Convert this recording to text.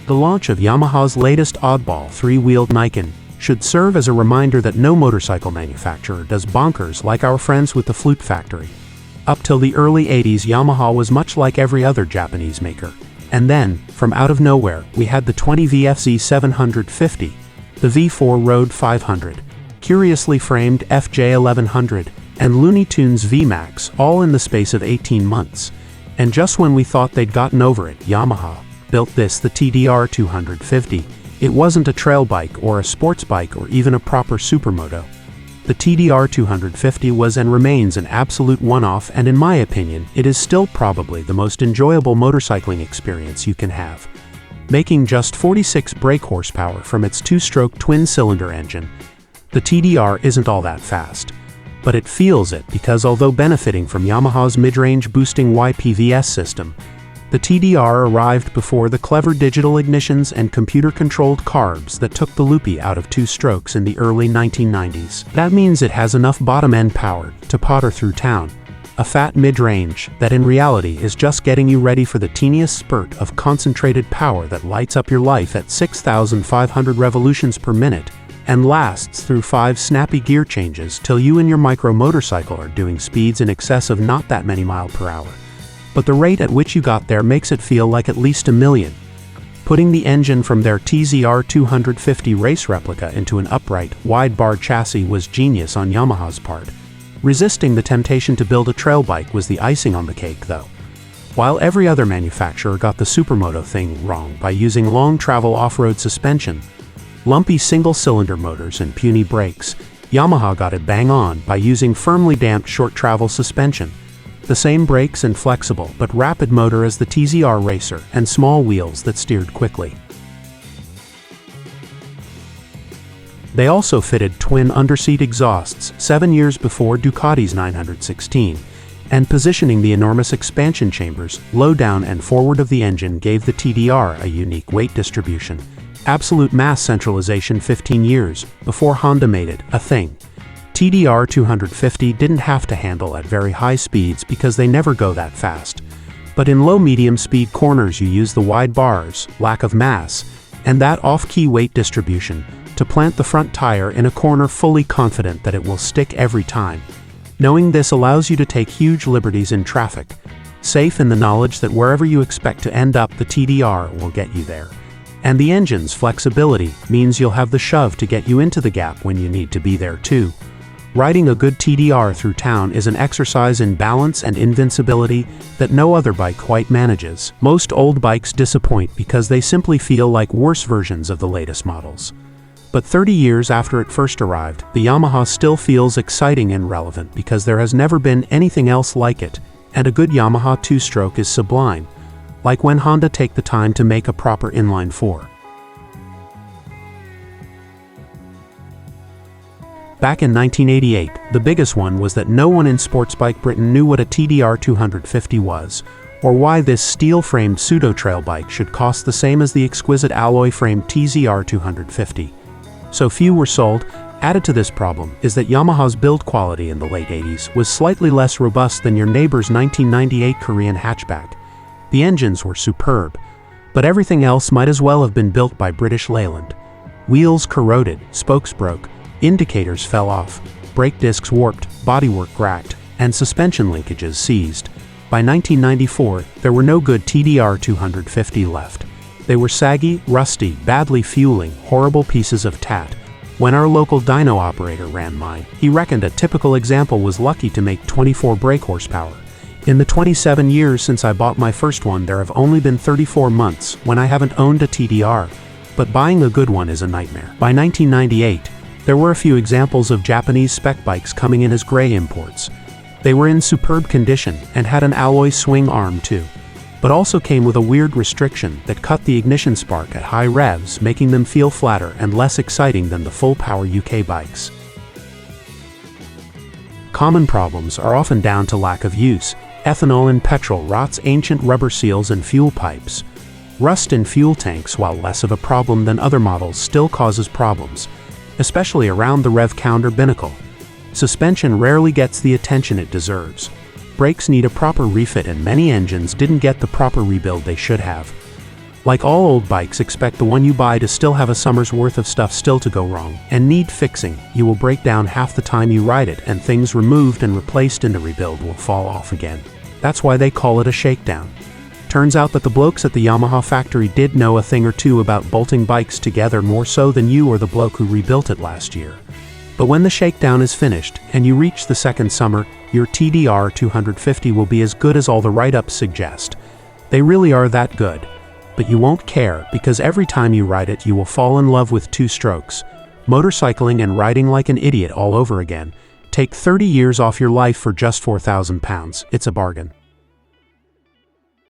The launch of Yamaha's latest oddball three-wheeled Nikon should serve as a reminder that no motorcycle manufacturer does bonkers like our friends with the Flute Factory. Up till the early 80s, Yamaha was much like every other Japanese maker. And then, from out of nowhere, we had the 20VFZ 750, the V4 Road 500, curiously framed FJ 1100, and Looney Tunes VMAX, all in the space of 18 months. And just when we thought they'd gotten over it, Yamaha built this, the TDR250. It wasn't a trail bike or a sports bike or even a proper supermoto. The TDR250 was and remains an absolute one-off, and in my opinion, it is still probably the most enjoyable motorcycling experience you can have. Making just 46 brake horsepower from its two-stroke twin-cylinder engine, the TDR isn't all that fast. But it feels it because although benefiting from Yamaha's mid-range boosting YPVS system, the TDR arrived before the clever digital ignitions and computer-controlled carbs that took the loopy out of two strokes in the early 1990s. That means it has enough bottom-end power to potter through town, a fat mid-range that in reality is just getting you ready for the teeniest spurt of concentrated power that lights up your life at 6,500 revolutions per minute and lasts through 5 snappy gear changes till you and your micro motorcycle are doing speeds in excess of not that many miles per hour. But the rate at which you got there makes it feel like at least a million. Putting the engine from their TZR250 race replica into an upright, wide-bar chassis was genius on Yamaha's part. Resisting the temptation to build a trail bike was the icing on the cake, though. While every other manufacturer got the supermoto thing wrong by using long-travel off-road suspension, lumpy single-cylinder motors and puny brakes, Yamaha got it bang on by using firmly damped short-travel suspension, the same brakes and flexible but rapid motor as the TZR Racer, and small wheels that steered quickly. They also fitted twin underseat exhausts 7 years before Ducati's 916, and positioning the enormous expansion chambers low down and forward of the engine gave the TDR a unique weight distribution. Absolute mass centralization 15 years before Honda made it a thing. TDR250 didn't have to handle at very high speeds because they never go that fast. But in low-medium speed corners you use the wide bars, lack of mass, and that off-key weight distribution to plant the front tire in a corner fully confident that it will stick every time. Knowing this allows you to take huge liberties in traffic, safe in the knowledge that wherever you expect to end up, the TDR will get you there. And the engine's flexibility means you'll have the shove to get you into the gap when you need to be there too. Riding a good TDR through town is an exercise in balance and invincibility that no other bike quite manages. Most old bikes disappoint because they simply feel like worse versions of the latest models. But 30 years after it first arrived, the Yamaha still feels exciting and relevant because there has never been anything else like it, and a good Yamaha two-stroke is sublime, like when Honda take the time to make a proper inline 4. Back in 1988, the biggest one was that no one in sports bike Britain knew what a TDR250 was, or why this steel-framed pseudo-trail bike should cost the same as the exquisite alloy-framed TZR250. So few were sold. Added to this problem is that Yamaha's build quality in the late 80s was slightly less robust than your neighbor's 1998 Korean hatchback. The engines were superb, but everything else might as well have been built by British Leyland. Wheels corroded, spokes broke, indicators fell off, brake discs warped, bodywork cracked, and suspension linkages seized. By 1994, there were no good TDR250 left. They were saggy, rusty, badly fueling, horrible pieces of tat. When our local dyno operator ran mine, he reckoned a typical example was lucky to make 24 brake horsepower. In the 27 years since I bought my first one, there have only been 34 months when I haven't owned a TDR, but buying a good one is a nightmare. By 1998, there were a few examples of Japanese spec bikes coming in as gray imports. They were in superb condition and had an alloy swing arm too, but also came with a weird restriction that cut the ignition spark at high revs, making them feel flatter and less exciting than the full-power UK bikes. Common problems are often down to lack of use. Ethanol in petrol rots ancient rubber seals and fuel pipes. Rust in fuel tanks, while less of a problem than other models, still causes problems, especially around the rev counter binnacle. Suspension rarely gets the attention it deserves. Brakes need a proper refit, and many engines didn't get the proper rebuild they should have. Like all old bikes, expect the one you buy to still have a summer's worth of stuff still to go wrong and need fixing. You will break down half the time you ride it, and things removed and replaced in the rebuild will fall off again. That's why they call it a shakedown. Turns out that the blokes at the Yamaha factory did know a thing or two about bolting bikes together, more so than you or the bloke who rebuilt it last year. But when the shakedown is finished and you reach the second summer, your TDR250 will be as good as all the write-ups suggest. They really are that good. But you won't care, because every time you ride it you will fall in love with two strokes. Motorcycling and riding like an idiot all over again. Take 30 years off your life for just £4,000. It's a bargain.